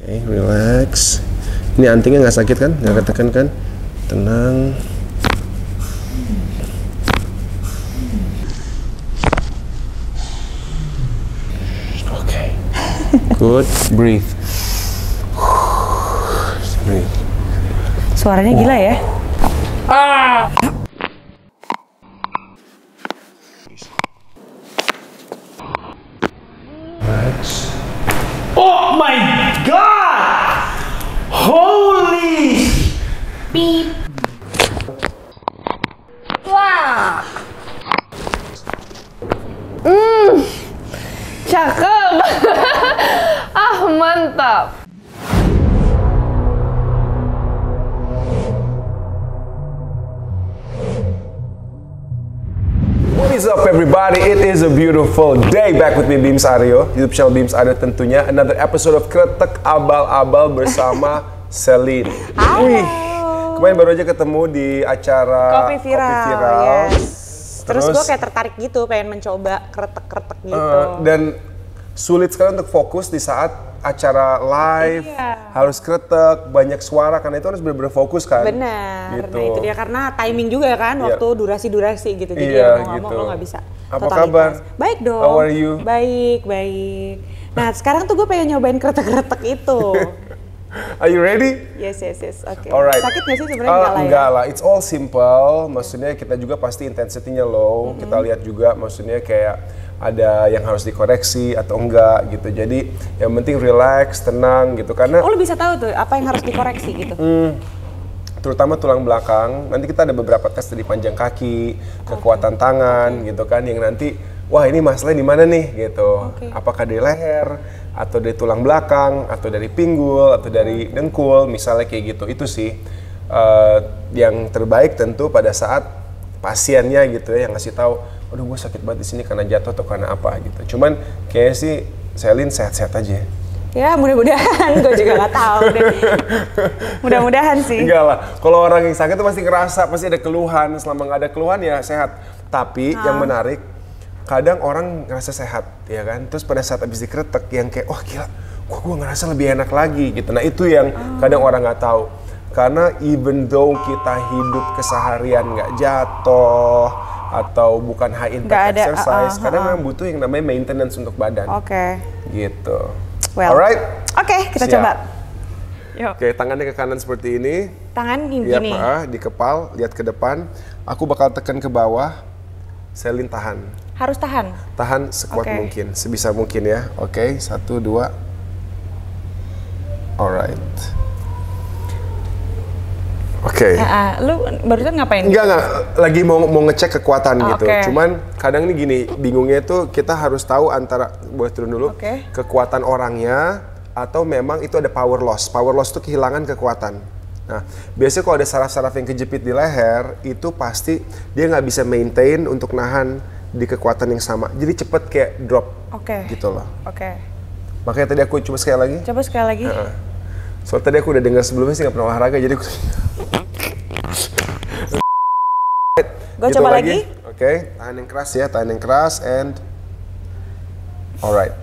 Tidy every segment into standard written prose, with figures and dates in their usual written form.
Oke, relax. Ini antingnya nggak sakit kan? Nggak ketekan kan? Tenang. Oke. Good. Breathe. Breathe. Suaranya gila ya? Relax. Oh my god! Holy! Beep. Wah. Cakep. Mantap. What is up everybody? It is a beautiful day back with me Bims Aryo, YouTube channel Bims Aryo tentunya. Another episode of Kretek Abal-Abal bersama Celine. Halo. Kemarin baru aja ketemu di acara Kopi viral. Yes. Terus gue kayak tertarik gitu, pengen mencoba kretek-kretek gitu. Dan sulit sekali untuk fokus di saat acara live, harus kretek, banyak suara, karena itu harus benar-benar fokus kan. Benar, gitu. nah itu dia karena timing juga kan, waktu durasi-durasi gitu, jadi mau gitu. lo nggak bisa Apa totalitas. kabar? Baik dong. How are you? Baik. Nah sekarang tuh gue pengen nyobain kretek-kretek itu. Are you ready? Yes, oke. Alright. Sakit nggak sih sebenarnya? Enggak lah, it's all simple. Maksudnya kita juga pasti intensity-nya low. Kita lihat juga maksudnya kayak ada yang harus dikoreksi atau enggak gitu. Jadi yang penting relax, tenang gitu. Karena lo bisa tahu tuh apa yang harus dikoreksi gitu? terutama tulang belakang. Nanti kita ada beberapa tes dari panjang kaki, kekuatan tangan gitu kan. Yang nanti, wah ini masalahnya di mana nih gitu. Apakah dari leher, atau dari tulang belakang, atau dari pinggul, atau dari dengkul, misalnya kayak gitu. Itu sih yang terbaik tentu pada saat pasiennya gitu ya, yang ngasih tahu, aduh gue sakit banget di sini karena jatuh atau karena apa gitu. Cuman kayaknya sih Celine sehat-sehat aja. Ya mudah-mudahan, gue juga nggak tahu deh. Mudah-mudahan sih. Enggak lah, kalau orang yang sakit tuh pasti ngerasa, pasti ada keluhan. Selama nggak ada keluhan ya sehat. Tapi yang menarik, kadang orang ngerasa sehat, ya kan? Terus pada saat habis dikretek yang kayak, wah gila, kok gue ngerasa lebih enak lagi gitu. Nah itu yang kadang orang nggak tahu. Karena even though kita hidup keseharian nggak jatuh atau bukan high impact exercise, kadang memang butuh yang namanya maintenance untuk badan. Gitu. Well, alright. Oke, kita coba. Yuk. Oke, tangannya ke kanan seperti ini. Tangan gini. Iya, di kepal, lihat ke depan. Aku bakal tekan ke bawah. Celine tahan. Harus tahan? Tahan sekuat mungkin, sebisa mungkin ya. Oke, 1, 2. Alright. Oke. Lu barusan ngapain? Enggak, lagi mau ngecek kekuatan gitu. Cuman kadang ini gini, bingungnya tuh kita harus tahu antara, boleh turun dulu, kekuatan orangnya atau memang itu ada power loss. Power loss itu kehilangan kekuatan. Nah, biasanya kalau ada saraf-saraf yang kejepit di leher, itu pasti dia nggak bisa maintain untuk nahan di kekuatan yang sama. Jadi cepet kayak drop, gitu loh. Makanya tadi aku coba sekali lagi. Coba sekali lagi. Soalnya tadi aku udah dengar sebelumnya sih nggak pernah olahraga, jadi aku... Gue gitu coba lagi. Oke, tahan yang keras ya, tahan yang keras, and alright.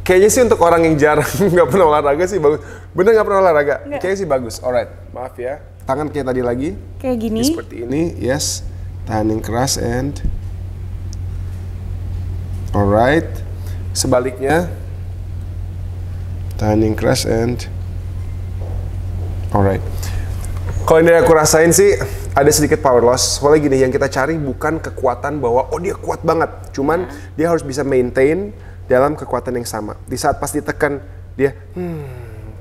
Kayaknya sih untuk orang yang jarang nggak pernah olahraga sih bagus. Bener nggak pernah olahraga? Kayaknya sih bagus. Alright, maaf ya. Tangan kayak tadi lagi. Kayak gini. Seperti ini, yes. Tahan yang keras, and alright. Sebaliknya, tahan yang keras, and alright. Kalau ini aku rasain sih ada sedikit power loss. Soalnya gini, yang kita cari bukan kekuatan bahwa oh dia kuat banget. Cuman dia harus bisa maintain dalam kekuatan yang sama. Di saat pas ditekan dia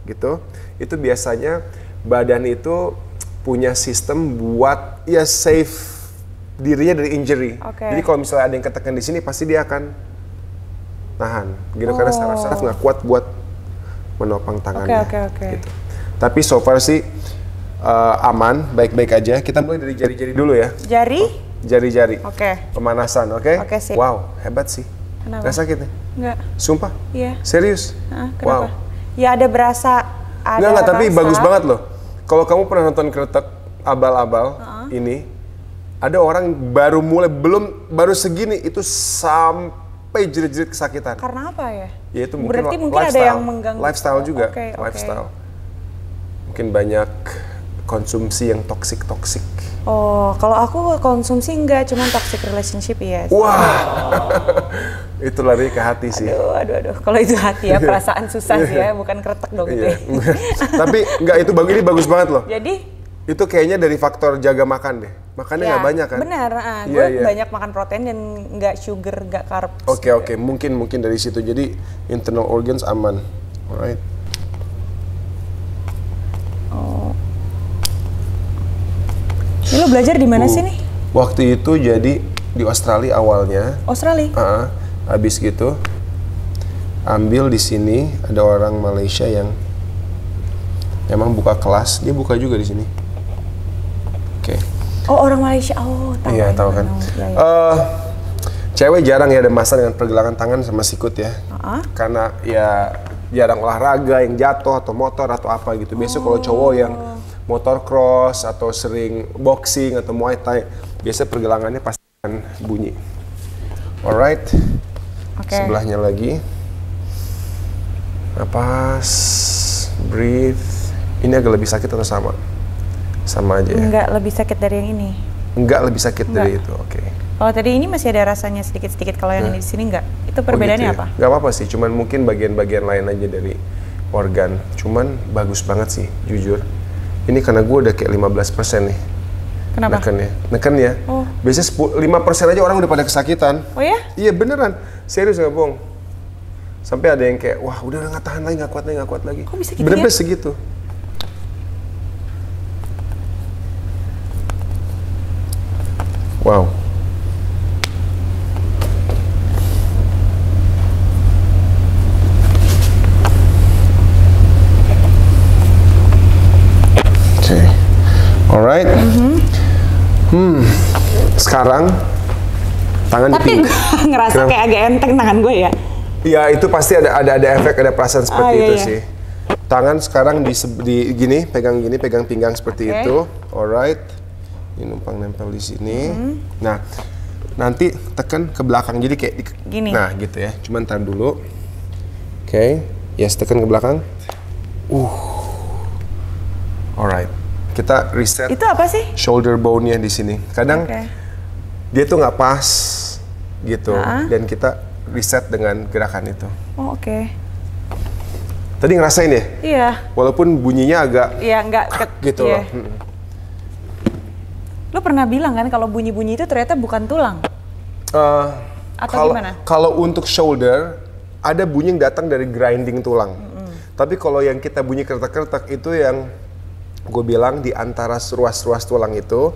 gitu. Itu biasanya badan itu punya sistem buat ya save dirinya dari injury. Jadi kalau misalnya ada yang ketekan di sini pasti dia akan nahan. Gitu karena saraf-saraf nggak kuat buat menopang tangannya. Gitu. Tapi so far sih aman, baik-baik aja. Kita mulai dari jari-jari dulu ya. Jari-jari. Pemanasan, oke? Sip. Wow, hebat sih. Kenapa? Gak sakit nih? Enggak. Sumpah? Iya. Serius? Kenapa? Wow. Ya ada berasa. Enggak, tapi bagus banget loh. Kalau kamu pernah nonton Kretek Abal-Abal ini, ada orang baru mulai, baru segini itu sampai jerit-jerit kesakitan. Karena apa ya? Ya itu mungkin berarti mungkin lifestyle. ada yang mengganggu. Lifestyle juga, Oke. lifestyle. Mungkin banyak konsumsi yang toxic. Oh, kalau aku konsumsi enggak, cuman toxic relationship ya. Wah, itu lari ke hati sih. Aduh. Kalau itu hati ya, perasaan susah sih ya, bukan kretek dong gitu ya. Tapi enggak, itu ini bagus banget loh. Jadi itu kayaknya dari faktor jaga makan deh. Makannya nggak banyak kan? Benar, gue banyak makan protein dan nggak sugar, nggak carbs. Oke, mungkin dari situ. Jadi internal organs aman, alright. Oh. Ini lo belajar di mana sih nih? Waktu itu jadi di Australia awalnya. Australia? Habis gitu ambil di sini ada orang Malaysia yang emang buka kelas, dia buka juga di sini. Oke. Oh, orang Malaysia. Oh, tahu. Iya, tahu kan. Cewek jarang ya ada masalah dengan pergelangan tangan sama sikut ya. Karena ya jarang olahraga yang jatuh atau motor atau apa gitu. Biasanya kalau cowok yang motor cross atau sering boxing atau muay thai, biasa pergelangannya pasti akan bunyi. Alright. Sebelahnya lagi. Napas, breathe. Ini agak lebih sakit atau sama? Sama aja ya? Enggak lebih sakit dari yang ini. Enggak lebih sakit dari itu, oke. Kalau tadi ini masih ada rasanya sedikit-sedikit, kalau yang di sini enggak. Itu perbedaannya apa? Enggak apa-apa sih, cuman mungkin bagian-bagian lain aja dari organ. Cuman bagus banget sih, jujur. Ini karena gue udah kayak 15% nih. Kenapa? Neken ya. Oh. Biasanya 5% aja orang udah pada kesakitan. Oh ya? Iya beneran, serius nggak bohong. Sampai ada yang kayak, wah udah nggak tahan lagi, nggak kuat lagi. Kok bisa gitu bener-bener segitu. Wow. Oke. Alright. Sekarang tangan tapi gue ngerasa kayak agak enteng tangan gue ya. Iya, itu pasti ada efek, ada perasaan seperti itu sih. Tangan sekarang di gini, pegang pinggang seperti itu. Alright. Ini numpang nempel di sini. Nah, nanti tekan ke belakang. Jadi kayak gini. Nah, gitu ya. Cuman tahan dulu. Oke. Yes, tekan ke belakang. Alright. Kita reset. Itu apa sih? Shoulder bone-nya di sini. Kadang dia tuh nggak pas gitu. Dan kita reset dengan gerakan itu. Oh, oke. Tadi ngerasain ya? Iya. Walaupun bunyinya agak nggak gitu loh. Lo pernah bilang kan kalau bunyi-bunyi itu ternyata bukan tulang? Atau gimana? Kalau untuk shoulder, ada bunyi yang datang dari grinding tulang. Tapi kalau yang kita bunyi kertak-kertak itu yang gue bilang di antara ruas-ruas tulang itu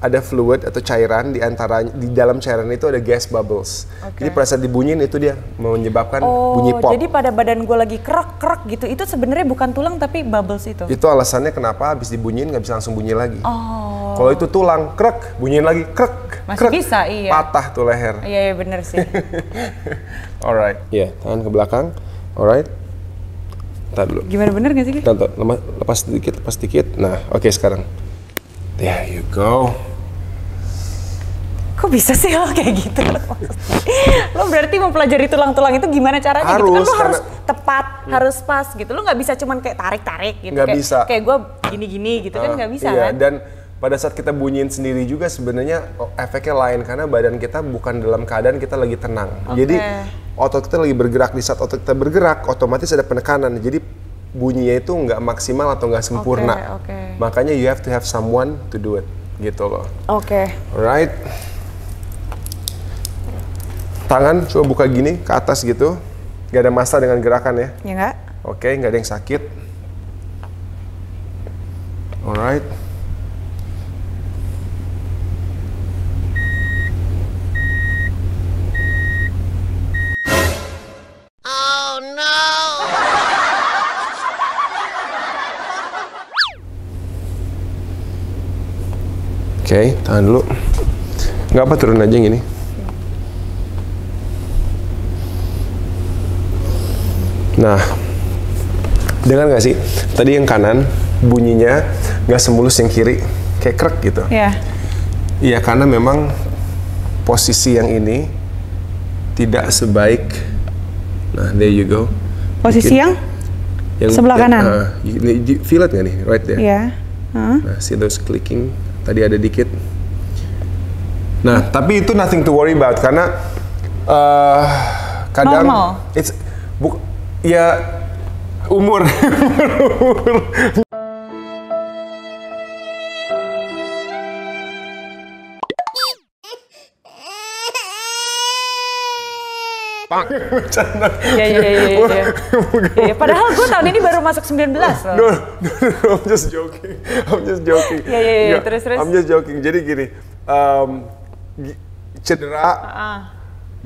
ada fluid atau cairan di dalam cairan itu ada gas bubbles. Jadi pada saat dibunyiin itu dia menyebabkan bunyi pop. Jadi pada badan gue lagi kerak gitu, itu sebenarnya bukan tulang tapi bubbles itu. Itu alasannya kenapa habis dibunyiin nggak bisa langsung bunyi lagi. Kalau itu tulang, krek, bunyiin lagi, krek. Masih krek, bisa, iya. Patah tuh leher. Iya bener sih. Alright. Iya, tangan ke belakang. Alright. Ntar dulu. Gimana, bener gak sih? Lepas sedikit. Nah, oke sekarang. There you go. Kok bisa sih lo kayak gitu? Lo berarti mempelajari tulang-tulang itu gimana caranya gitu kan? Lo harus tepat, harus pas gitu. Lo nggak bisa cuman kayak tarik-tarik gitu. Nggak bisa. Kayak gue gini-gini gitu kan nggak bisa kan? Dan pada saat kita bunyiin sendiri juga sebenarnya efeknya lain karena badan kita bukan dalam keadaan kita lagi tenang. Jadi otot kita lagi bergerak, di saat otot kita bergerak otomatis ada penekanan. Jadi bunyinya itu nggak maksimal atau nggak sempurna. Makanya you have to have someone to do it gitu loh. Alright. Tangan coba buka gini ke atas gitu. Gak ada masalah dengan gerakan ya? Ya nggak. Oke, nggak ada yang sakit. Alright. Oh no! Oke, tahan dulu. Nggak apa, turun aja yang ini. Nah, dengar nggak sih? Tadi yang kanan bunyinya nggak semulus yang kiri, kayak krek gitu. Iya. Iya, karena memang posisi yang ini tidak sebaik. Nah, there you go. Posisi yang sebelah kanan. Feel it nggak nih, right there? Iya. Nah, see those clicking. Tadi ada dikit. Nah, tapi itu nothing to worry about karena kadang normal. Ya umur. Iya. Padahal gue tahun ini baru masuk 19 loh. No, I'm just joking. Iya, terus. I'm just joking. Jadi gini, cedera,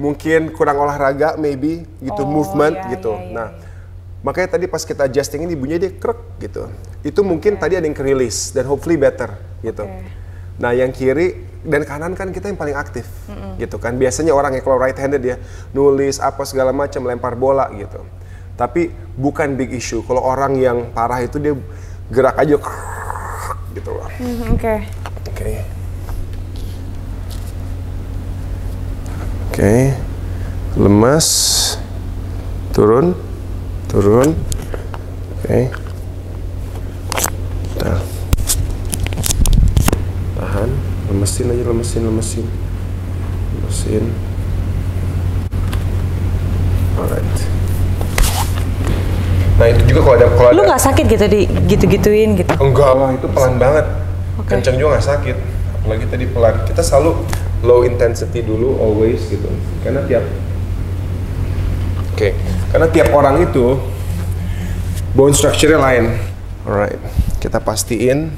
mungkin kurang olahraga, maybe gitu, movement gitu. Nah, makanya tadi pas kita adjusting ini bunyinya dia krek gitu. Itu mungkin tadi ada yang ke-release dan hopefully better gitu. Nah, yang kiri dan kanan kan kita yang paling aktif gitu kan. Biasanya orang yang kalau right handed dia nulis apa segala macam, lempar bola gitu. Tapi bukan big issue. Kalau orang yang parah itu dia gerak aja gitu loh. Oke. Lemas. Turun. Oke. Tahan. Lemesin aja, lemesin. Alright. Nah itu juga kalau ada Lu nggak sakit gitu gitu-gituin gitu? Enggak lah, itu pelan banget. Kenceng juga nggak sakit. Apalagi tadi pelan. Kita selalu low intensity dulu, always gitu. Karena tiap orang itu bone structure-nya lain. Alright. Kita pastiin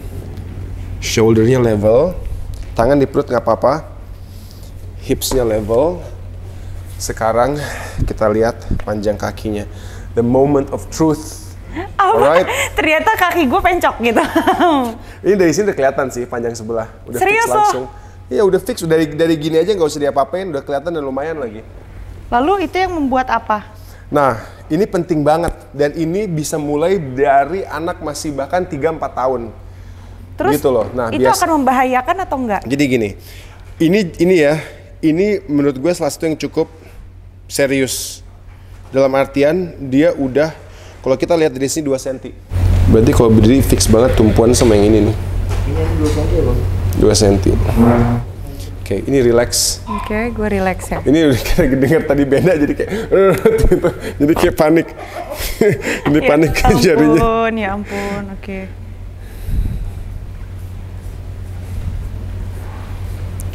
shoulder-nya level. Tangan di perut nggak apa-apa, hipsnya level. Sekarang kita lihat panjang kakinya. The moment of truth. Alright. Ternyata kaki gue pencok gitu. Ini dari sini udah kelihatan sih panjang sebelah. Udah serius fix langsung. Iya udah fix. Dari gini aja nggak usah diapa-apain. Udah kelihatan dan lumayan lagi. Lalu itu yang membuat apa? Nah ini penting banget. Dan ini bisa mulai dari anak masih bahkan 3-4 tahun. Terus gitu loh. Nah, itu akan membahayakan atau enggak? Jadi gini, ini menurut gue salah satu yang cukup serius. Dalam artian dia udah, kalau kita lihat dari sini 2 cm. Berarti kalau berdiri fix banget tumpuan sama yang ini nih. Ini 2 cm loh. 2 cm. Oke, ini relax. Oke, gue relax ya. Ini udah kayak dengar tadi beda jadi kayak gitu. Jadi kayak panik. Ini ya, panik jarinya. Ya ampun, oke.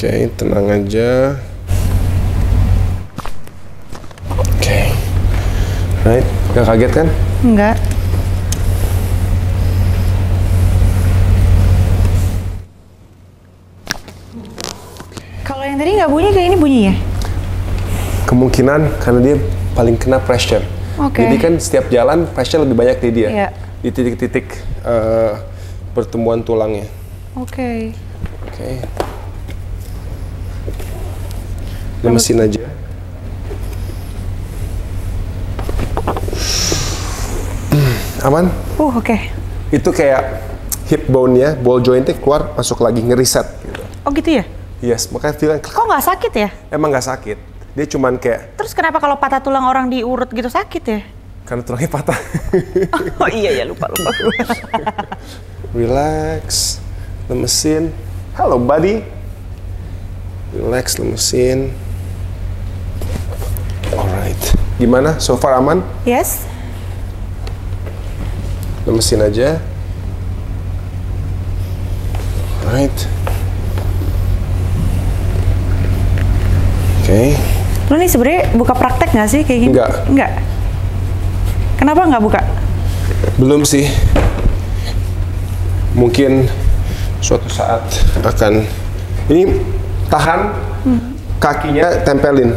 Oke, tenang aja. Oke. Right, gak kaget kan? Enggak. Kalau yang tadi nggak bunyi, kayak ini bunyi ya? Kemungkinan karena dia paling kena pressure. Jadi kan setiap jalan pressure lebih banyak di dia. Iya. Di titik-titik pertemuan tulangnya. Oke. Lemesin aja. Aman? Oke. Itu kayak hip bone-nya, ball joint-nya keluar, masuk lagi, ngeriset. Gitu. Oh gitu ya? Yes, makanya feel. Kok nggak sakit ya? Emang nggak sakit. Dia cuman kayak... Terus kenapa kalau patah tulang orang diurut gitu sakit ya? Karena tulangnya patah. Oh iya ya, lupa. Relax, lemesin. Hello buddy. Relax, lemesin. Alright. Gimana? So far aman? Yes. Lemesin aja. Alright. Oke. Lu nih sebenarnya buka praktek nggak sih kayak gini? Enggak. Kenapa nggak buka? Belum sih. Mungkin suatu saat akan. Ini tahan. Kakinya tempelin.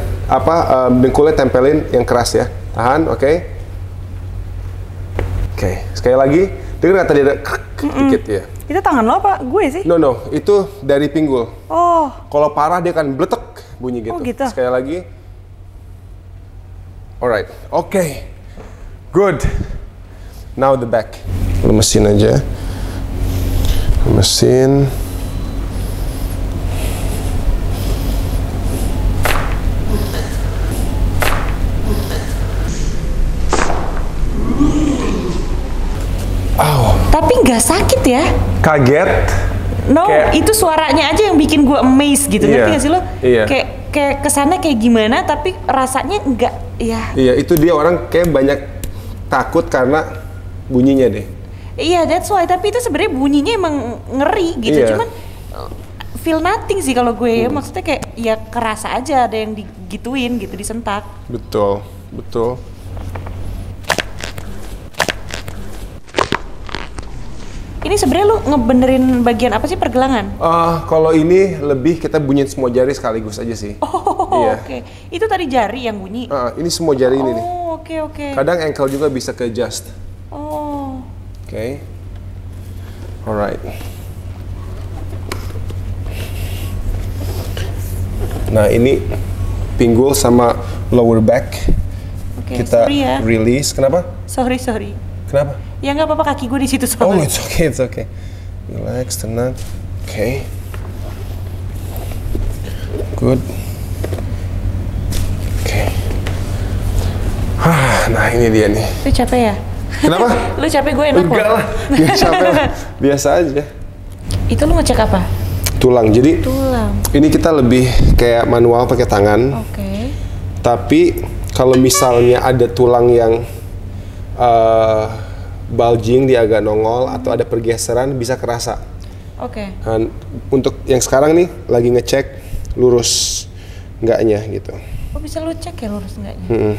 Dengkulnya tempelin yang keras ya. Tahan, oke. Oke, sekali lagi. Dengar nggak tadi ada dikit ya? Itu tangan lo apa gue sih? No, itu dari pinggul. Oh. Kalau parah dia akan bletek bunyi gitu. Oh gitu. Sekali lagi. Alright, oke. Good. Now the back. Lemesin aja. Lemesin. Tapi nggak sakit ya? Kaget. No, itu suaranya aja yang bikin gue amazed gitu. Iya, Ngerti gak sih lo? iya. Kayak kesannya kayak gimana, tapi rasanya enggak, ya. Iya, itu dia orang kayak banyak takut karena bunyinya deh. Iya, that's why. Tapi itu sebenarnya bunyinya emang ngeri gitu. Iya. Cuman feel nothing sih kalau gue ya. Maksudnya kayak ya kerasa aja ada yang digituin gitu, disentak. Betul, betul. Ini sebenarnya lu ngebenerin bagian apa sih, pergelangan? Kalau ini lebih kita bunyiin semua jari sekaligus aja sih. Oh, Iya. oke. Itu tadi jari yang bunyi. Ini semua jari ini nih. Oh, oke. Kadang ankle juga bisa ke adjust. Oh. Oke. Alright. Nah, ini pinggul sama lower back. Oke, Kita sorry ya. release. Kenapa? Sorry. Kenapa? Ya nggak apa-apa, kaki gue di situ Oh, soalnya. it's okay. Relax, tenang. Oke. Good. Oke. Nah ini dia nih. Lu capek ya? Kenapa? Lu capek, gue enak Enggak kok. lah, nggak capek lah. Biasa aja. Itu lu ngecek apa? Tulang, jadi Tulang. ini kita lebih kayak manual pakai tangan. Oke. Tapi kalau misalnya ada tulang yang bulging, dia agak nongol atau ada pergeseran, bisa kerasa. Oke. Dan untuk yang sekarang nih lagi ngecek lurus enggaknya gitu. Oh, bisa lu cek ya lurus enggaknya?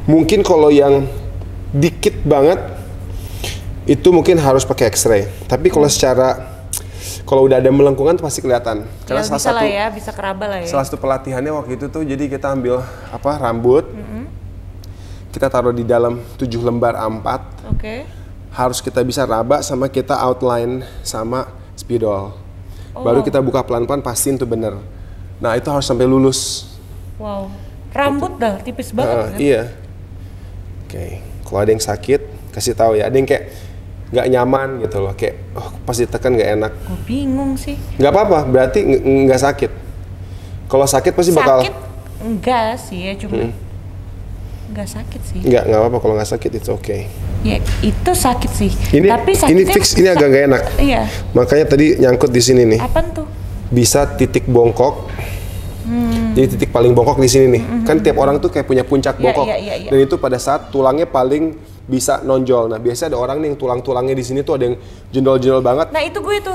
Mungkin kalau yang dikit banget itu mungkin harus pakai X-ray. Tapi kalau udah ada melengkungan tuh pasti kelihatan. Ya, bisa lah ya, bisa keraba lah ya. Salah satu pelatihannya waktu itu tuh, jadi kita ambil rambut, kita taruh di dalam 7 lembar A4. Oke. Harus kita bisa raba sama kita outline sama spidol. Baru kita buka pelan-pelan, pastiin tuh bener. Nah itu harus sampai lulus. Wow. Rambut dah tipis banget kan? Iya. Oke. Kalau ada yang sakit, kasih tahu ya. Ada yang kayak nggak nyaman gitu loh, kayak pas ditekan nggak enak. Gue bingung sih. Nggak apa-apa, berarti nggak sakit. Kalau sakit pasti bakal. Sakit enggak sih ya, cuma nggak sakit sih. Nggak apa-apa kalau nggak sakit, it's okay. Ya itu sakit sih. Ini Tapi ini fix, ini agak nggak enak. Iya. Makanya tadi nyangkut di sini nih. Apaan tuh? Bisa titik bongkok. Jadi titik paling bongkok di sini nih. Kan tiap orang tuh kayak punya puncak bongkok. Iya. Dan itu pada saat tulangnya paling bisa nonjol. Nah, biasanya ada orang nih yang tulang-tulangnya di sini tuh ada yang jendol-jendol banget. Nah, itu gue tuh.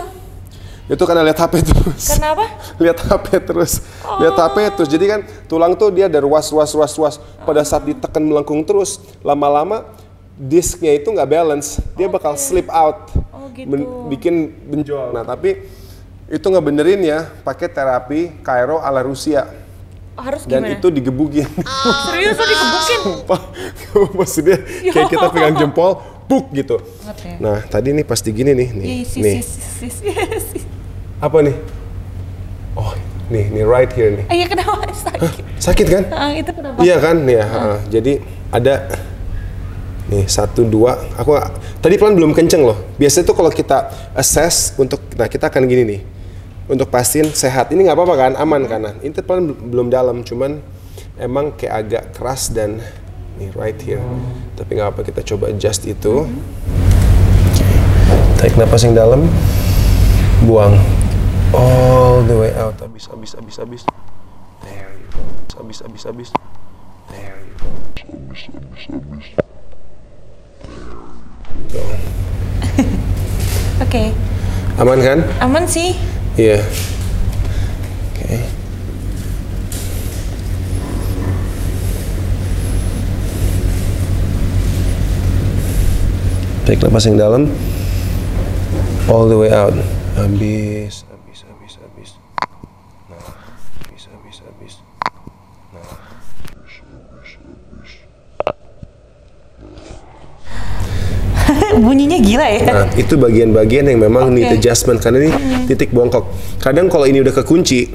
Itu karena lihat HP terus. Kenapa? Lihat HP terus. Lihat HP terus. Jadi kan tulang tuh dia ada ruas. Pada saat ditekan melengkung terus, lama-lama disknya itu nggak balance. Dia bakal slip out. Oh, gitu. Bikin benjol. Nah, tapi itu ngebenerin ya pakai terapi Kairo ala Rusia. Harus Dan gimana? itu digebukin. Serius lo digebukin? Sumpah. Maksudnya kayak kita pegang jempol, puk gitu. Oke. Nah, tadi nih pas digini nih, nih. Apa nih? Oh, nih right here nih. Iya, kenapa sakit? Sakit kan? Itu kenapa? Iya kan? Nih, jadi ada nih 1, 2. Aku tadi pelan belum kenceng loh. Biasanya tuh kalau kita assess nah kita akan gini nih. Untuk pastiin sehat. Ini nggak apa-apa kan? Aman kan? Nah, ini pelan belum dalam, cuman emang kayak agak keras dan nih right here. Tapi nggak apa, kita coba adjust itu. Tarik napas yang dalam, buang all the way out. Habis. There you go. Habis. There you go. Oke. Aman kan? Aman sih. Iya. Oke. Tarik napas yang dalam, all the way out. Habis. Nah, habis. Nah. Bunyinya gila ya. Nah, itu bagian-bagian yang memang need adjustment karena ini titik bongkok. Kadang kalau ini udah kekunci,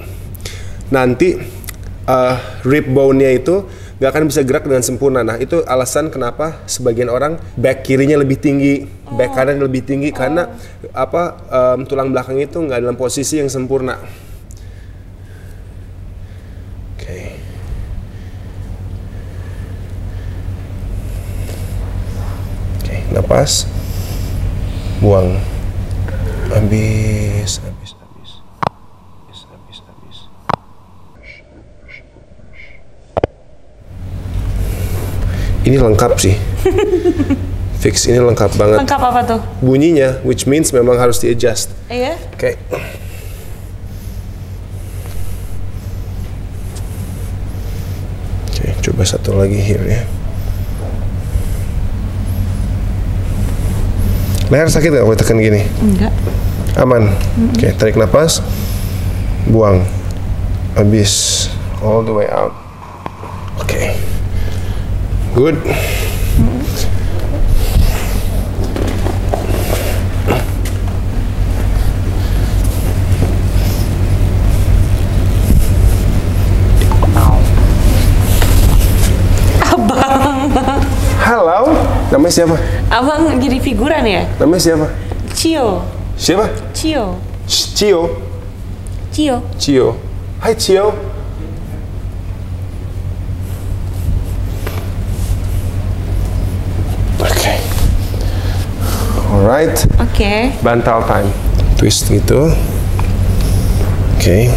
nanti rib bone-nya itu nggak akan bisa gerak dengan sempurna. Nah, itu alasan kenapa sebagian orang back kirinya lebih tinggi, back kanan lebih tinggi karena tulang belakang itu nggak dalam posisi yang sempurna. napas, buang. Habis. Ini lengkap sih. Fix ini lengkap banget. Lengkap apa tuh? Bunyinya, which means memang harus di-adjust. Iya. Oke. Oke, coba satu lagi here ya. Leher sakit nggak kalau tekan gini? Enggak. Aman. Oke, tarik napas, buang. Habis, all the way out. Oke. Good. Halo, namanya siapa? Abang jadi figuran ya? Namanya siapa? Cio. Siapa? Cio. Cio. Cio. Cio. Hai Cio. Oke. Alright. Oke. Bantal time. Twist gitu. Oke.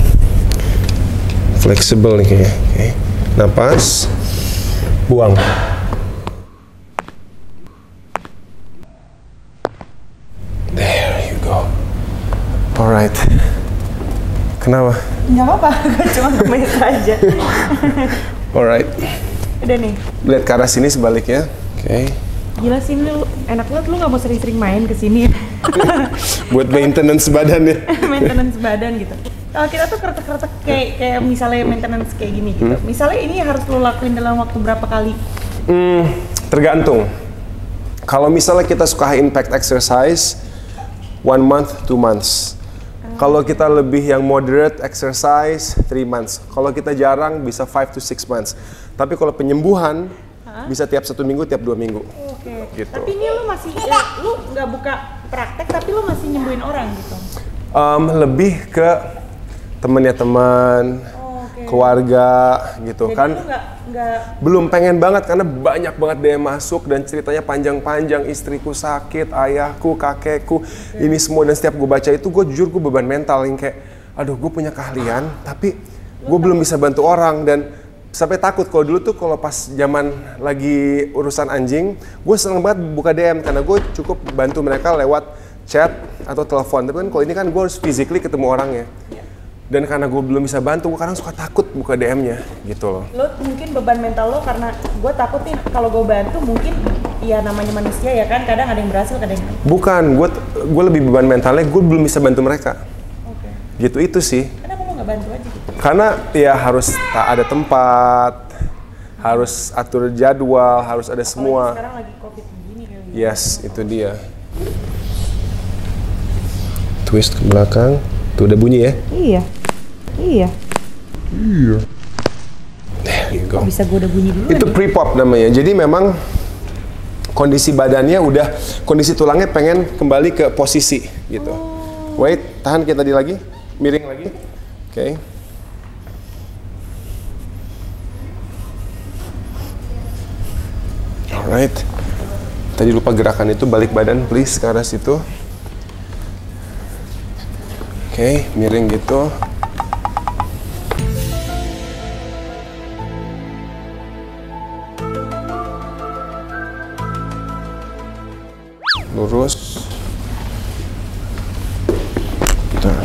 Flexible nih kayaknya. Oke. Napas. Buang. There you go. Alright. Kenapa? Nggak apa-apa, gue cuma ngemis aja. Alright. Udah nih. Lihat ke arah sini sebaliknya. Oke. Gila sih lu, enak banget lu nggak mau sering-sering main ke sini. Buat maintenance badan ya. Maintenance badan gitu. Kalau kita tuh kretek-kretek kayak misalnya maintenance kayak gini gitu. Misalnya ini harus lu lakuin dalam waktu berapa kali? Tergantung. Kalau misalnya kita suka high impact exercise, 1 month, 2 months. Kalau kita lebih yang moderate exercise, 3 months. Kalau kita jarang, bisa 5 to 6 months. Tapi kalau penyembuhan, bisa tiap 1 minggu, tiap 2 minggu. Oke. Gitu. Tapi ini lu masih, lu nggak buka praktek, tapi lu masih nyembuhin orang gitu? Lebih ke temennya teman, keluarga gitu. Jadi kan. lu nggak Belum, pengen banget karena banyak banget DM masuk dan ceritanya panjang-panjang, istriku sakit, ayahku, kakekku, ini semua, dan setiap gue baca itu gue jujur gue beban mental yang kayak aduh gue punya keahlian tapi gue belum bisa bantu orang, dan sampai takut. Kalau dulu tuh kalau pas zaman lagi urusan anjing gue seneng banget buka DM karena gue cukup bantu mereka lewat chat atau telepon, tapi kan kalau ini kan gue harus physically ketemu orangnya. Dan karena gue belum bisa bantu, gue kadang suka takut buka DM-nya gitu loh. lo mungkin beban mental lo karena gue takut nih kalau gue bantu mungkin ya namanya manusia ya kan, kadang ada yang berhasil kadang yang Bukan, gue lebih beban mentalnya, gue belum bisa bantu mereka. Gitu itu sih. kenapa lo nggak bantu aja gitu? Karena ya harus ada tempat, harus atur jadwal, harus ada semua. Sekarang lagi covid begini kali. Yes, itu dia. Twist ke belakang. Tuh udah bunyi ya? Iya. There you go. Bisa gue udah bunyi dulu. Itu pre-pop namanya. Jadi memang kondisi badannya udah, kondisi tulangnya pengen kembali ke posisi gitu. Wait, tahan kita tadi lagi, miring lagi. Oke. Alright. Tadi lupa gerakan itu, balik badan please ke arah situ. Oke, miring gitu. Lurus. Bentar.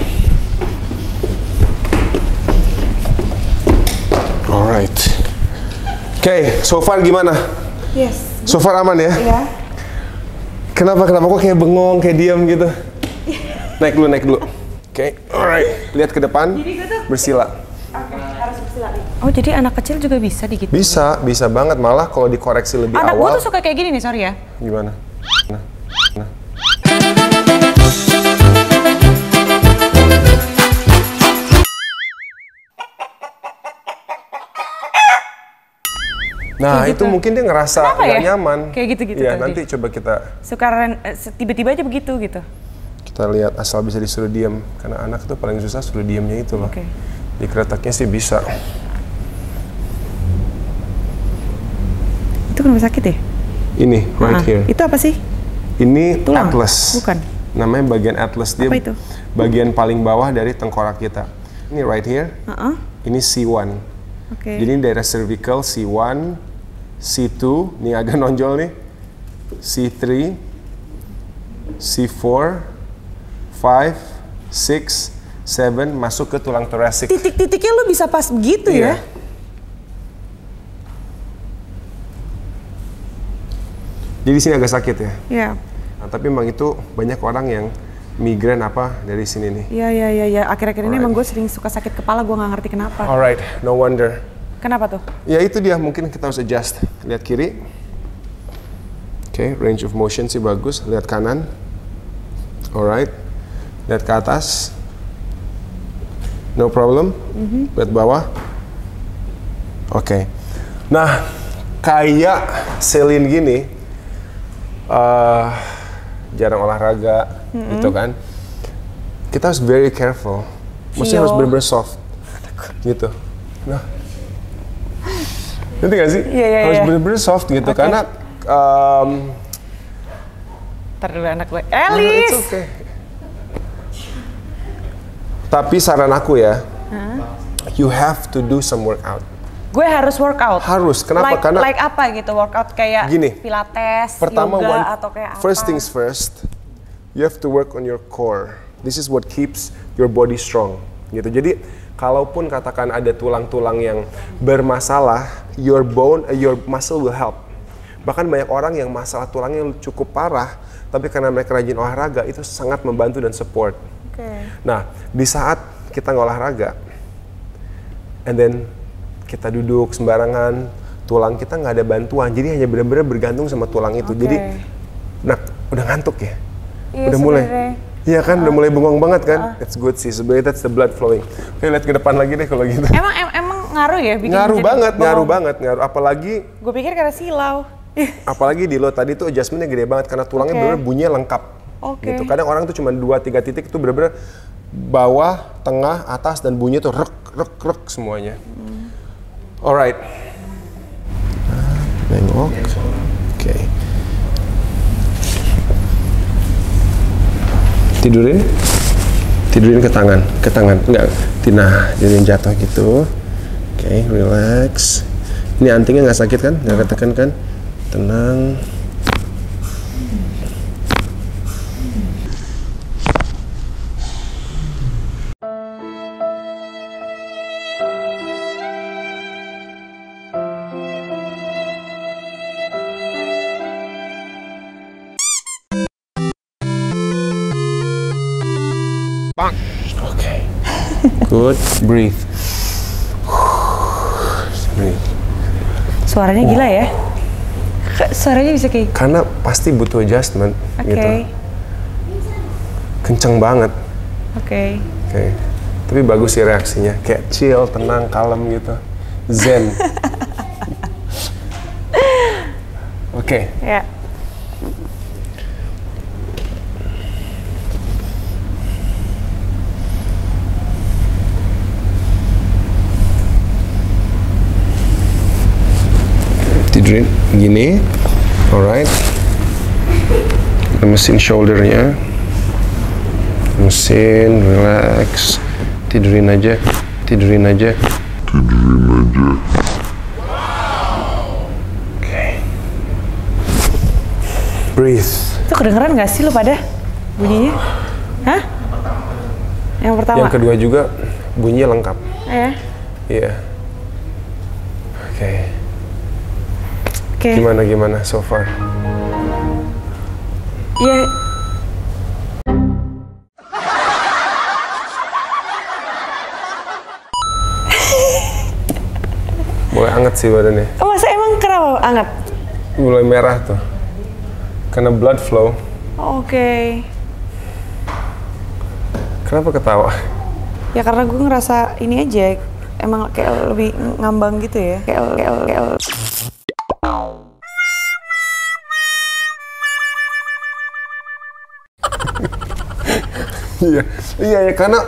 Alright. Oke, so far gimana? Yes. So far aman ya? Iya. Kenapa kok kayak bengong, kayak diam gitu? Naik dulu. Oke, alright. Lihat ke depan, bersila. Oke, harus bersila. Oh, jadi anak kecil juga bisa digituin? Bisa banget, malah kalau dikoreksi lebih Anak awal. gue tuh suka kayak gini nih, sorry ya. Gimana? Nah, gitu. itu mungkin dia ngerasa Kenapa nggak ya? nyaman. Kayak gitu-gitu Iya, tadi. nanti coba kita Sekarang tiba-tiba aja begitu gitu. lihat, asal bisa disuruh diam. Karena anak tuh paling susah suruh diamnya itu loh. Oke. Di kreteknya sih bisa. Itu kenapa sakit ya? Ini, right here. Itu apa sih? Ini Tulang? atlas. Bukan. Namanya bagian atlas. Dia Apa itu? bagian paling bawah dari tengkorak kita. Ini right here. Ini C1. Oke. Jadi ini daerah cervical C1, C2, ini agak nonjol nih. C3, C4, 5, 6, 7 masuk ke tulang thoracic. Titik-titiknya lu bisa pas begitu Iya. ya? Jadi di sini agak sakit ya. Iya. Nah, tapi memang itu banyak orang yang migrain apa dari sini nih. Iya. Akhir-akhir ini Alright. emang gue sering suka sakit kepala, gue nggak ngerti kenapa. Alright, no wonder. Kenapa tuh? Ya itu dia, mungkin kita harus adjust. Lihat kiri. Oke, range of motion sih bagus. Lihat kanan. Alright. Lihat ke atas. No problem. Lihat bawah. Oke. Nah, kayak Celine gini, jarang olahraga, gitu kan. Kita harus very careful. Maksudnya harus benar-benar soft. Gitu. Nah. Ngerti gak sih? Iya. Harus bener-bener soft gitu, karena Ntar dulu anak gue. Elis! it's okay. Tapi saran aku ya, you have to do some workout. Gue harus workout. Harus, kenapa? Like, Karena like apa gitu? Workout kayak Gini, pilates, pertama, yoga, atau kayak apa? first things first, you have to work on your core. This is what keeps your body strong. Gitu. Jadi, kalaupun katakan ada tulang-tulang yang bermasalah, your muscle will help. Bahkan banyak orang yang masalah tulangnya cukup parah, tapi karena mereka rajin olahraga, itu sangat membantu dan support. Nah, di saat kita ngolahraga, and then kita duduk sembarangan, tulang kita nggak ada bantuan, jadi hanya benar-benar bergantung sama tulang itu. Jadi, nah, udah ngantuk ya, Iya, udah mulai. sebenarnya. Iya kan, udah mulai bengong banget kan? It's good sih, sebenarnya that's the blood flowing. Oke, lihat ke depan lagi deh kalau gitu. Emang ngaruh ya bikin Ngaruh jadi banget, bengong? ngaruh. Apalagi Gue pikir karena silau. di lo tadi tuh adjustmentnya gede banget karena tulangnya bener-bener bunyinya lengkap. Oke. Gitu. Kadang orang tuh cuma 2-3 titik itu bener-bener bawah, tengah, atas dan bunyinya tuh rek semuanya. Alright. Nengok. Oke. Tidurin ke tangan. Enggak, nah, jadi jatuh gitu. Oke, relax. Ini antingnya nggak sakit kan? Nggak ketekan kan? Tenang. Oke. Good. Breathe. Breathe. Suaranya gila ya? Suaranya bisa kayak... Karena pasti butuh adjustment gitu. Kenceng banget. Oke. Tapi bagus sih reaksinya. Kayak chill, tenang, kalem gitu. Zen. Oke. Ya. Tidurin gini. Alright. Lemesin shouldernya. Lemesin, relax. Tidurin aja. Oke. Breathe. Itu kedengeran gak sih lo pada bunyinya? Hah? Yang pertama? Yang kedua juga bunyinya lengkap. Ya. Iya. Oke. Oke. Gimana so far? Iya. Mulai anget sih badannya. Oh, masa emang kenapa anget? Mulai merah tuh. Karena blood flow. Oke. Kenapa ketawa? Ya karena gue ngerasa ini aja, emang kayak lebih ngambang gitu ya. Kayak. Iya, karena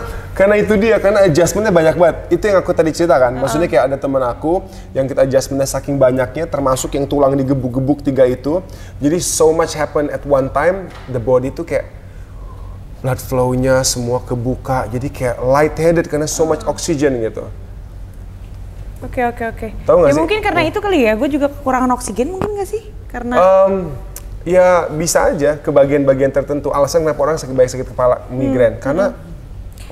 Karena itu dia, karena adjustmentnya banyak banget. Itu yang aku tadi ceritakan. Maksudnya kayak ada temen aku yang kita adjustmentnya saking banyaknya, termasuk yang tulang digebuk-gebuk 3 itu. Jadi so much happen at one time, the body itu kayak blood flow-nya semua kebuka. Jadi kayak lightheaded karena so much oxygen gitu. Oke. Tahu nggak Ya sih? mungkin karena itu kali ya, gue juga kekurangan oksigen mungkin nggak sih? Karena Ya bisa aja ke bagian-bagian tertentu. Alasan kenapa orang sakit kepala migrain karena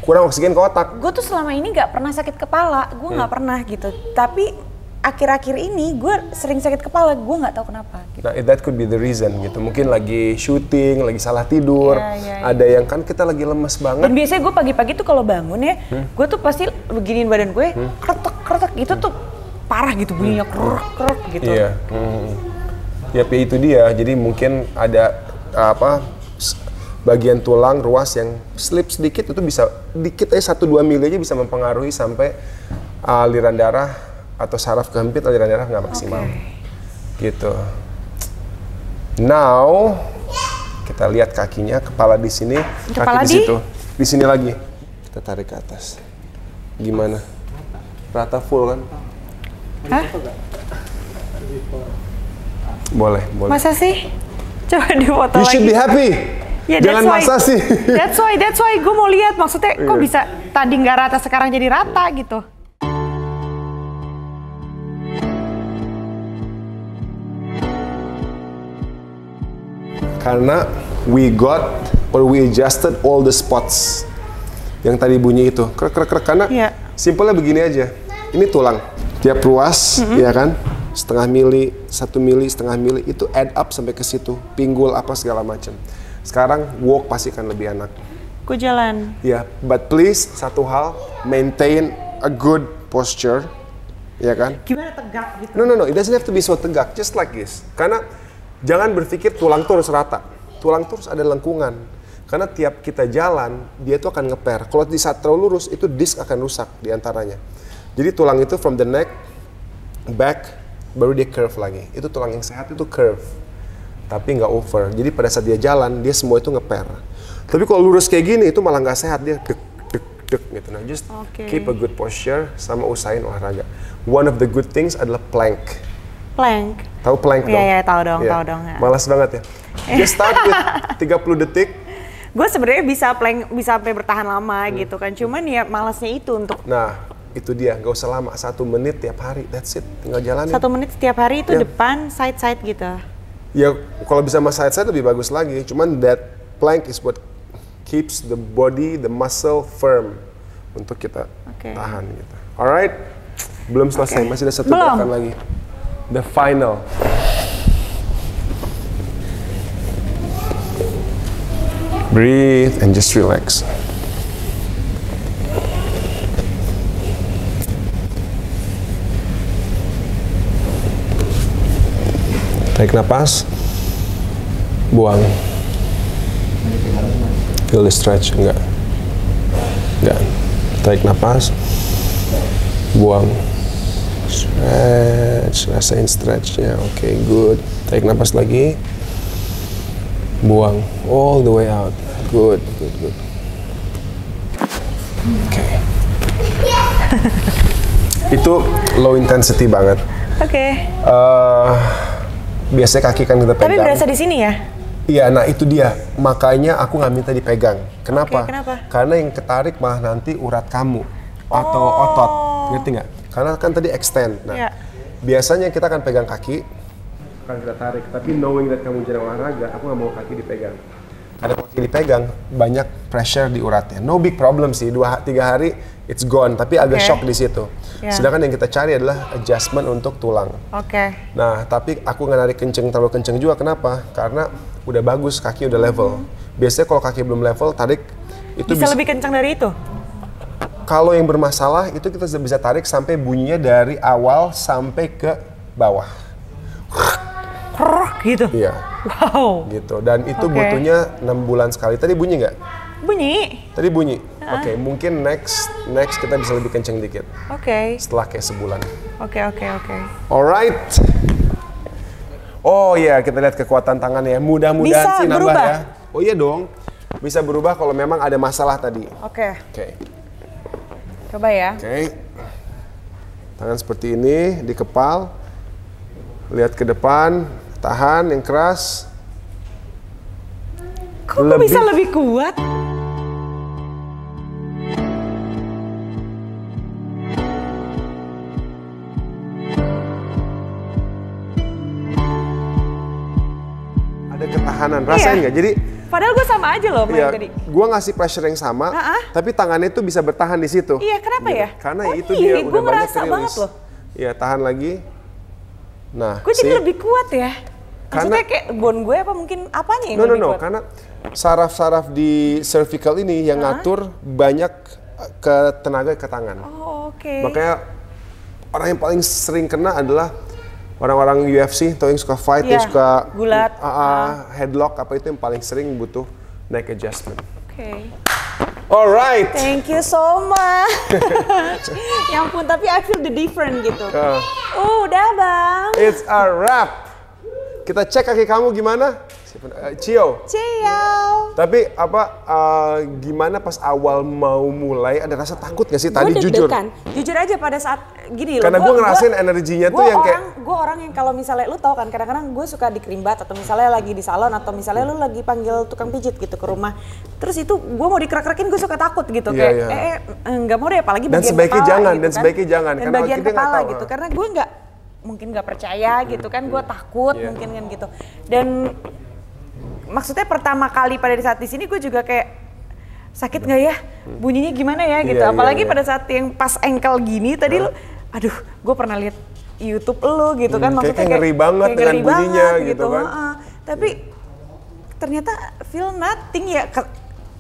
kurang oksigen ke otak. gue tuh selama ini nggak pernah sakit kepala, gue nggak pernah gitu. Tapi akhir-akhir ini gue sering sakit kepala, gue nggak tahu kenapa. Gitu. Nah, that could be the reason gitu. Mungkin lagi syuting, lagi salah tidur. Iya. Ada yang kan kita lagi lemes banget. Dan biasanya gue pagi-pagi tuh kalau bangun ya, gue tuh pasti beginiin badan gue, kretek gitu tuh parah gitu bunyinya krek gitu. Iya. Ya itu dia. Jadi mungkin ada bagian tulang ruas yang slip sedikit itu bisa dikit aja 1-2 mili aja bisa mempengaruhi sampai aliran darah atau saraf kehempit, aliran darah nggak maksimal. Gitu. Now kita lihat kakinya, kepala di sini, kaki di situ. Di sini lagi. Kita tarik ke atas. Gimana? Rata full kan? Hah? Boleh. Masa sih? Coba difoto You lagi. should be happy. Ya, Jangan masa sih. That's why gue mau lihat maksudnya kok bisa tadi nggak rata sekarang jadi rata gitu. Karena we adjusted all the spots yang tadi bunyi itu krek karena simpelnya begini aja. Ini tulang tiap ruas ya kan, setengah mili, 1 mili, setengah mili itu add up sampai ke situ, pinggul apa segala macam. Sekarang walk pasti akan lebih enak. Gue jalan. Ya, but please satu hal, maintain a good posture, ya kan? Gimana tegak gitu? No, it doesn't have to be so tegak, just like this. Karena jangan berpikir tulang tuh harus rata, tulang tuh harus ada lengkungan. Karena tiap kita jalan, dia tuh akan ngeper. Kalau di saat terlalu lurus, itu disk akan rusak diantaranya. Jadi tulang itu from the neck, back, baru dia curve lagi. Itu tulang yang sehat itu curve, tapi nggak over. Jadi pada saat dia jalan, dia semua itu ngeper. Tapi kalau lurus kayak gini, itu malah nggak sehat, dia dek gitu. Nah, just keep a good posture, sama usahain olahraga. One of the good things adalah plank. Plank. Tahu plank dong? Iya, tahu dong. Ya. Malas banget ya. Just start with 30 detik. Gue sebenarnya bisa plank, bisa sampai bertahan lama gitu kan. Cuman ya malasnya itu untuk. Nah, itu dia, nggak usah lama, 1 menit tiap hari, that's it, tinggal jalanin. 1 menit setiap hari itu depan, side gitu. Ya, kalau bisa sama side lebih bagus lagi. Cuman that plank is what keeps the body, the muscle firm untuk kita tahan gitu. Alright, belum selesai, masih ada 1 gerakan lagi. The final. Breathe and just relax. Tarik napas, buang. Feel the stretch, enggak. Tarik napas, buang. Stretch, rasain stretchnya, oke, good. Tarik napas lagi, buang, all the way out, good. Oke. Itu low intensity banget. Oke. Biasanya kaki kan kita pegang. Tapi berasa di sini ya? Iya, nah itu dia. Makanya aku nggak minta dipegang. Kenapa? Kenapa? Karena yang ketarik malah nanti urat kamu atau otot. Ngerti nggak? Karena kan tadi extend. Nah, biasanya kita akan pegang kaki, akan kita tarik. Tapi knowing that kamu jarang olahraga, aku nggak mau kaki dipegang. Ada kaki dipegang, banyak pressure di uratnya. No big problem sih, 2-3 hari it's gone. Tapi agak shock di situ. Sedangkan yang kita cari adalah adjustment untuk tulang. Nah, tapi aku nggak narik terlalu kenceng juga. Kenapa? Karena udah bagus, kaki udah level. Biasanya kalau kaki belum level, tarik itu bisa lebih kencang dari itu? Kalau yang bermasalah, itu kita bisa tarik sampai bunyinya dari awal sampai ke bawah. Gitu? Iya. Wow. Gitu, dan itu butuhnya 6 bulan sekali. Tadi bunyi nggak? Bunyi. Tadi bunyi? Oke, mungkin next kita bisa lebih kenceng dikit. Setelah kayak sebulan. Oke. Alright. Oh iya, kita lihat kekuatan tangannya. Mudah-mudahan sih nambah ya. Oh iya dong. Bisa berubah kalau memang ada masalah tadi. Oke. Coba ya. Oke. Tangan seperti ini, dikepal. Lihat ke depan, tahan yang keras. Kok gue bisa lebih kuat? Ada ketahanan, rasain nggak? Jadi padahal gue sama aja loh main tadi. Gue ngasih pressure yang sama, tapi tangannya itu bisa bertahan di situ. Iya, kenapa ya? Karena itu dia udah banyak ngerasa banget loh. Iya, tahan lagi. Nah, gue jadi lebih kuat ya. Maksudnya kayak bone gue apa mungkin apanya yang lebih kuat? Karena saraf-saraf di cervical ini yang ngatur banyak ke tenaga ke tangan. Oh, oke. Makanya orang yang paling sering kena adalah orang-orang UFC atau yang suka fight, yang suka gulat, headlock, apa itu yang paling sering butuh neck adjustment. Oke. Alright. Thank you so much. Ya ampun, tapi I feel the different gitu. Udah bang. It's a wrap. Kita cek kaki kamu gimana? Cio. Tapi gimana pas awal mau mulai ada rasa takut gak sih tadi jujur? Jujur aja pada saat gini loh. Karena gue ngerasain energinya tuh yang kayak. Gue orang yang kalau misalnya lu tau kan kadang-kadang gue suka di kerimbat atau misalnya lagi di salon atau misalnya lu lagi panggil tukang pijit gitu ke rumah. Terus itu gue mau dikerak-kerakin gue suka takut gitu kayak nggak mau deh apalagi bagian kepala gitu kan. Sebaiknya jangan. Dan bagian kepala gitu karena gue mungkin nggak percaya gitu kan, gue takut mungkin kan gitu. Dan maksudnya pertama kali pada saat di sini gue juga kayak sakit nggak ya, bunyinya gimana ya gitu. Apalagi pada saat yang pas ankle gini tadi lu, aduh gue pernah lihat YouTube lu gitu kan, maksudnya kayak ngeri banget dengan bunyinya gitu kan. Tapi ternyata feel nothing ya,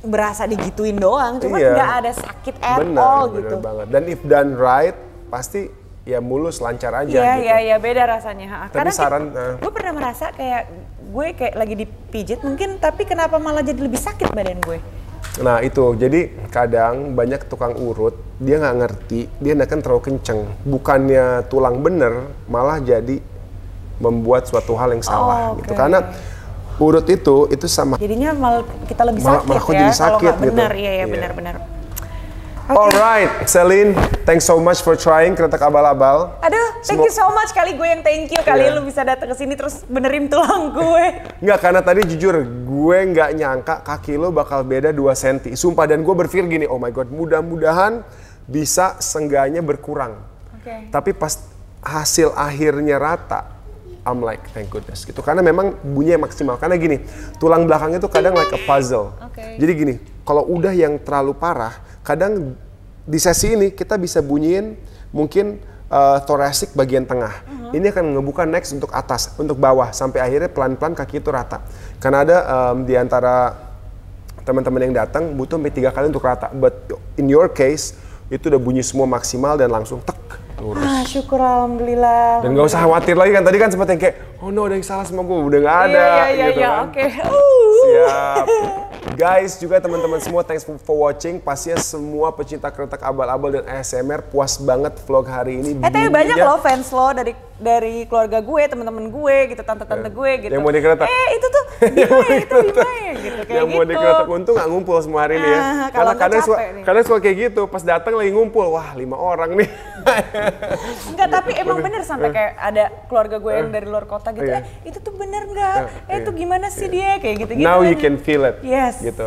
berasa digituin doang, cuma nggak ada sakit at all gitu. Bener banget. Dan if done right pasti ya mulus lancar aja gitu. Iya beda rasanya. Tapi karena gue pernah merasa kayak gue kayak lagi dipijit mungkin, tapi kenapa malah jadi lebih sakit badan gue? Nah itu, jadi kadang banyak tukang urut dia nggak ngerti, dia nekan terlalu kenceng, bukannya tulang bener malah jadi membuat suatu hal yang salah gitu. Karena urut itu sama. Jadinya malah kita lebih sakit malah jadi sakit kalau nggak benar. gitu. Iya benar. Alright, Celine, thanks so much for trying kretek abal-abal. Aduh, thank you so much, kali gue yang thank you kali lu bisa datang ke sini terus benerin tulang gue. Enggak, karena tadi jujur gue nggak nyangka kaki lo bakal beda 2 cm. Sumpah, dan gue berpikir gini, oh my god, mudah-mudahan bisa seenggaknya berkurang. Tapi pas hasil akhirnya rata, I'm like, thank goodness gitu. Karena memang bunyinya maksimal. Karena gini, tulang belakangnya tuh kadang like a puzzle. Jadi gini, kalau udah yang terlalu parah, kadang di sesi ini kita bisa bunyiin mungkin thoracic bagian tengah. Ini akan ngebuka next untuk atas, untuk bawah, sampai akhirnya pelan-pelan kaki itu rata. Karena ada di antara teman-teman yang datang butuh sampai 3 kali untuk rata. But in your case, itu udah bunyi semua maksimal dan langsung tek, lurus. Syukur alhamdulillah. Dan gak usah khawatir lagi kan, tadi kan sempat yang kayak, oh no ada yang salah sama gue, udah gak ada gitu kan. Siap. Guys, juga teman-teman semua, thanks for watching. Pastinya semua pecinta kretek abal-abal dan ASMR puas banget vlog hari ini. Tapi banyak loh fans lo dari keluarga gue, teman-teman gue gitu, tante-tante gue gitu. Yang mau dikretek. Itu tuh gimana gitu kayak yang mau dikretek untung nggak ngumpul semua hari ini ya. Karena kadang suka kayak gitu, pas datang lagi ngumpul, wah 5 orang nih. Enggak, tapi emang bener sampai kayak ada keluarga gue yang dari luar kota gitu, itu tuh bener nggak? Itu gimana sih dia kayak gitu-gitu. Now you can feel it. Yes. Gitu.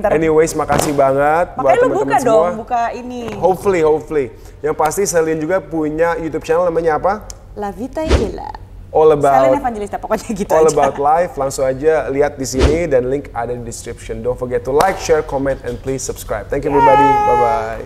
Anyways, makasih banget buat teman-teman semua. Buka ini. Hopefully. Yang pasti Celine juga punya YouTube channel namanya apa? La Vita Gila. All about Celine Evangelista, pokoknya gitu all aja. About life. Langsung aja lihat di sini dan link ada di description. Don't forget to like, share, comment, and please subscribe. Thank you everybody. Bye bye.